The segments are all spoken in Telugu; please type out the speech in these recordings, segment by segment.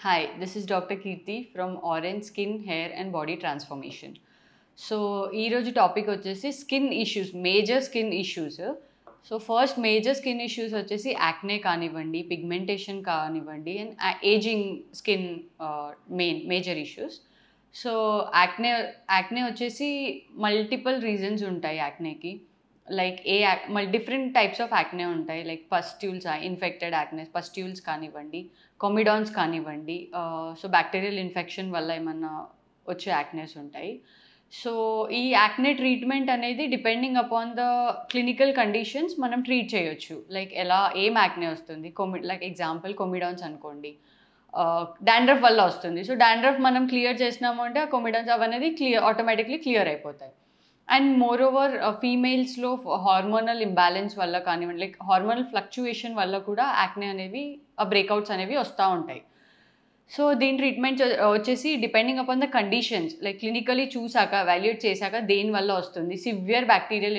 Hi, this is Dr. Kirti from Orange Skin, Hair and Body Transformation. So, ee roju topic vachesi skin issues, major skin issues. So, first major skin issues vachesi acne kaanivandi, pigmentation kaanivandi and aging skin major issues. So, acne vachesi multiple reasons untayi acne ki. Like different types of acne ఉంటాయి, like pustules, infected acne pustules కానివ్వండి, కొమిడాన్స్ కానివ్వండి, సో బ్యాక్టీరియల్ ఇన్ఫెక్షన్ వల్ల ఏమన్నా వచ్చే యాక్నేస్ ఉంటాయి. సో ఈ యాక్నే ట్రీట్మెంట్ అనేది depending upon the clinical conditions మనం ట్రీట్ చేయొచ్చు. లైక్ ఏం యాక్నే వస్తుంది, లైక్ ఎగ్జాంపుల్ కొమిడాన్స్ అనుకోండి, డాండ్రఫ్ వల్ల వస్తుంది. సో డాండ్రఫ్ మనం క్లియర్ చేసినాము అంటే ఆ కొమిడాన్స్ అవనేది ఆటోమేటిక్లీ క్లియర్ అయిపోతాయి. అండ్ మోర్ ఓవర్ ఫీమేల్స్లో హార్మోనల్ ఇంబ్యాలెన్స్ వల్ల కానివ్వండి, లైక్ హార్మోనల్ ఫ్లక్చుయేషన్ వల్ల కూడా యాక్నే అనేవి బ్రేక్అవుట్స్ అనేవి వస్తూ ఉంటాయి. సో దీని ట్రీట్మెంట్ వచ్చేసి depending upon the conditions, like clinically చూసాక వాల్యుయేట్ చేశాక దేనివల్ల వస్తుంది. సివియర్ బ్యాక్టీరియల్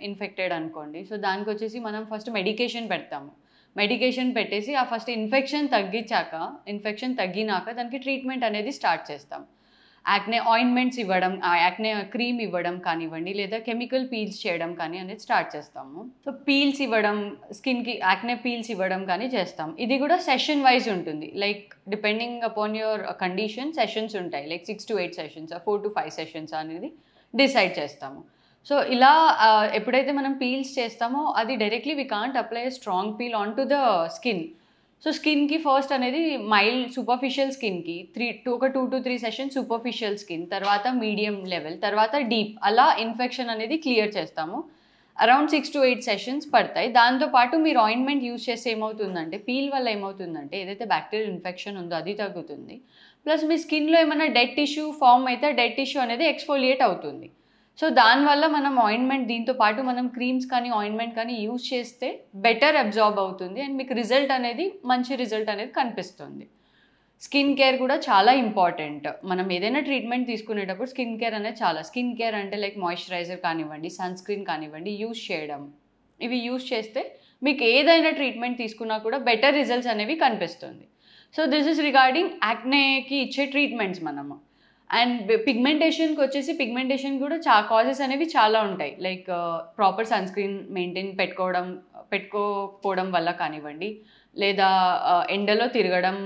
ఇన్ఫెక్టెడ్ అనుకోండి, సో దానికి వచ్చేసి మనం ఫస్ట్ మెడికేషన్ పెడతాము. మెడికేషన్ పెట్టేసి ఆ ఫస్ట్ ఇన్ఫెక్షన్ తగ్గినాక దానికి ట్రీట్మెంట్ అనేది స్టార్ట్ చేస్తాం. యాక్నే ఆయింట్మెంట్స్ ఇవ్వడం, యాక్నే క్రీమ్ ఇవ్వడం కానివ్వండి, లేదా కెమికల్ పీల్స్ చేయడం కానీ అనేది స్టార్ట్ చేస్తాము. సో పీల్స్ ఇవ్వడం, స్కిన్కి యాక్నే పీల్స్ ఇవ్వడం కానీ చేస్తాం. ఇది కూడా సెషన్ వైజ్ ఉంటుంది, like depending upon your condition sessions ఉంటాయి, like 6 to 8 sessions, 4 to 5 sessions అనేది డిసైడ్ చేస్తాము. సో ఇలా ఎప్పుడైతే మనం పీల్స్ చేస్తామో అది directly we can't apply strong peel on to the skin. So స్కిన్కి ఫస్ట్ అనేది మైల్డ్ సూపర్ఫిషియల్ స్కిన్కి ఒక 2 to 3 సెషన్స్ సూపర్ఫిషియల్ స్కిన్, తర్వాత మీడియం లెవెల్, తర్వాత డీప్, అలా ఇన్ఫెక్షన్ అనేది క్లియర్ చేస్తాము. అరౌండ్ 6 to 8 సెషన్స్ పడతాయి. దాంతోపాటు మీరు ఆయింట్మెంట్ యూజ్ చేస్తే ఏమవుతుందంటే, పీల్ వల్ల ఏమవుతుందంటే ఏదైతే బ్యాక్టీరియల్ ఇన్ఫెక్షన్ ఉందో అది తగ్గుతుంది. ప్లస్ మీ స్కిన్లో ఏమైనా డెడ్ టిష్యూ ఫామ్ అయితే డెడ్ టిష్యూ అనేది ఎక్స్ఫోలియేట్ అవుతుంది. సో దానివల్ల మనం ఆయింట్మెంట్ దీంతో పాటు మనం క్రీమ్స్ కానీ ఆయింట్మెంట్ కానీ యూజ్ చేస్తే బెటర్ అబ్జార్బ్ అవుతుంది అండ్ మీకు రిజల్ట్ అనేది మంచి రిజల్ట్ అనేది కనిపిస్తుంది. స్కిన్ కేర్ కూడా చాలా ఇంపార్టెంట్. మనం ఏదైనా ట్రీట్మెంట్ తీసుకునేటప్పుడు స్కిన్ కేర్ అనేది స్కిన్ కేర్ అంటే లైక్ మాయిశ్చరైజర్ కానివ్వండి, సన్ స్క్రీన్ కానివ్వండి యూజ్ చేయడం, ఇవి యూజ్ చేస్తే మీకు ఏదైనా ట్రీట్మెంట్ తీసుకున్నా కూడా బెటర్ రిజల్ట్స్ అనేవి కనిపిస్తుంది. సో దిస్ ఇస్ రిగార్డింగ్ యాక్నేకి ఇచ్చే ట్రీట్మెంట్స్ మనము. అండ్ పిగ్మెంటేషన్కి వచ్చేసి పిగ్మెంటేషన్ కూడా కాజెస్ అనేవి చాలా ఉంటాయి, లైక్ ప్రాపర్ సన్ స్క్రీన్ పెట్టుకోకపోవడం వల్ల కానివ్వండి, లేదా ఎండలో తిరగడం,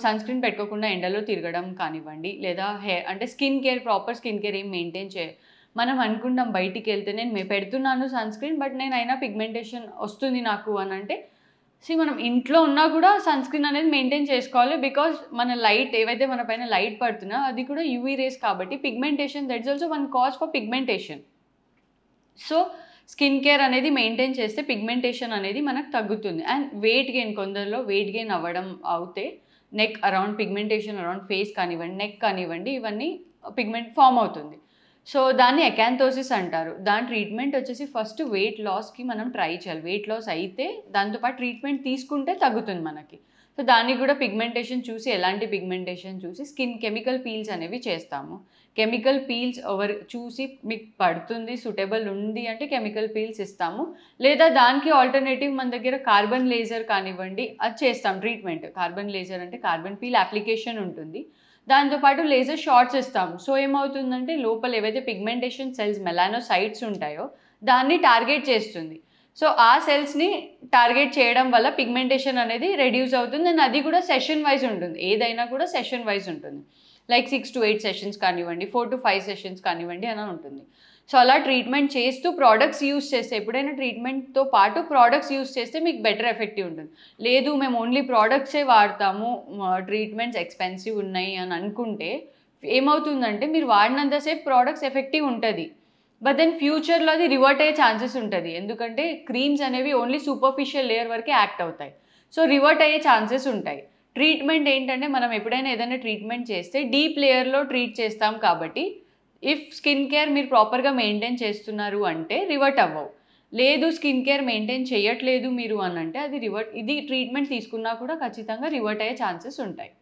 సన్ స్క్రీన్ పెట్టుకోకుండా ఎండలో తిరగడం కానివ్వండి, లేదా అంటే ప్రాపర్ స్కిన్ కేర్ ఏం మెయింటైన్ మనం అనుకుంటాం బయటికి వెళ్తే నేను పెడుతున్నాను సన్ స్క్రీన్ బట్ నేను అయినా పిగ్మెంటేషన్ వస్తుంది నాకు అని అంటే, మనం ఇంట్లో ఉన్నా కూడా సన్ స్క్రీన్ అనేది మెయింటైన్ చేసుకోవాలి. బికాజ్ మన లైట్ ఏవైతే మన పైన లైట్ పడుతున్నా అది కూడా యూవీ రేస్ కాబట్టి pigmentation, that is also one cause for pigmentation. So skin care అనేది మెయింటైన్ చేస్తే పిగ్మెంటేషన్ అనేది మనకు తగ్గుతుంది. అండ్ వెయిట్ గెయిన్, కొందరిలో వెయిట్ గెయిన్ అవుతే neck around pigmentation around face కానివ్వండి, నెక్ కానివ్వండి, ఇవన్నీ పిగ్మెంట్ ఫామ్ అవుతుంది. సో దాన్ని ఎకాంథోసిస్ అంటారు. దాని ట్రీట్మెంట్ వచ్చేసి ఫస్ట్ వెయిట్ లాస్కి మనం ట్రై చేయాలి. వెయిట్ లాస్ అయితే దాంతోపాటు ట్రీట్మెంట్ తీసుకుంటే తగ్గుతుంది మనకి. సో దానికి కూడా పిగ్మెంటేషన్ చూసి, ఎలాంటి పిగ్మెంటేషన్ చూసి స్కిన్ కెమికల్ పీల్స్ అనేవి చేస్తాము. కెమికల్ పీల్స్ చూసి మీకు పడుతుంది, సూటబుల్ ఉంది అంటే కెమికల్ పీల్స్ ఇస్తాము. లేదా దానికి ఆల్టర్నేటివ్ మన దగ్గర కార్బన్ లేజర్ కానివ్వండి అది చేస్తాం ట్రీట్మెంట్. కార్బన్ లేజర్ అంటే కార్బన్ పీల్ అప్లికేషన్ ఉంటుంది, దాంతోపాటు లేజర్ షార్ట్స్ ఇస్తాము. సో ఏమవుతుందంటే లోపల ఏవైతే పిగ్మెంటేషన్ సెల్స్ మెలానోసైట్స్ ఉంటాయో దాన్ని టార్గెట్ చేస్తుంది. సో ఆ సెల్స్ని టార్గెట్ చేయడం వల్ల పిగ్మెంటేషన్ అనేది రెడ్యూస్ అవుతుంది. అండ్ అది కూడా సెషన్ వైజ్ ఉంటుంది, ఏదైనా కూడా సెషన్ వైజ్ ఉంటుంది, లైక్ 6 to 8 సెషన్స్ కానివ్వండి, 4 to 5 సెషన్స్ కానివ్వండి అని ఉంటుంది. సో అలా ట్రీట్మెంట్ చేస్తూ ప్రోడక్ట్స్ యూస్ చేస్తే, ఎప్పుడైనా ట్రీట్మెంట్తో పాటు ప్రోడక్ట్స్ యూస్ చేస్తే మీకు బెటర్ ఎఫెక్టివ్ ఉంటుంది. లేదు మేము ఓన్లీ ప్రోడక్ట్సే వాడతాము, ట్రీట్మెంట్స్ ఎక్స్పెన్సివ్ ఉన్నాయి అని అనుకుంటే ఏమవుతుందంటే మీరు వాడినంతసేపు ప్రోడక్ట్స్ ఎఫెక్టివ్ ఉంటుంది, బట్ దెన్ ఫ్యూచర్లో అది రివర్ట్ అయ్యే ఛాన్సెస్ ఉంటుంది. ఎందుకంటే క్రీమ్స్ అనేవి ఓన్లీ సూపర్ఫిషియల్ లేయర్ వరకే యాక్ట్ అవుతాయి, సో రివర్ట్ అయ్యే ఛాన్సెస్ ఉంటాయి. ట్రీట్మెంట్ ఏంటంటే మనం ఎప్పుడైనా ఏదైనా ట్రీట్మెంట్ చేస్తే డీప్ లేయర్లో ట్రీట్ చేస్తాం కాబట్టి ఇఫ్ స్కిన్ కేర్ మీరు ప్రాపర్గా మెయింటైన్ చేస్తున్నారు అంటే రివర్ట్ అవ్వవు. లేదు స్కిన్ కేర్ మెయింటైన్ చేయట్లేదు మీరు అని అంటే ఇది ట్రీట్మెంట్ తీసుకున్నా కూడా ఖచ్చితంగా రివర్ట్ అయ్యే ఛాన్సెస్ ఉంటాయి.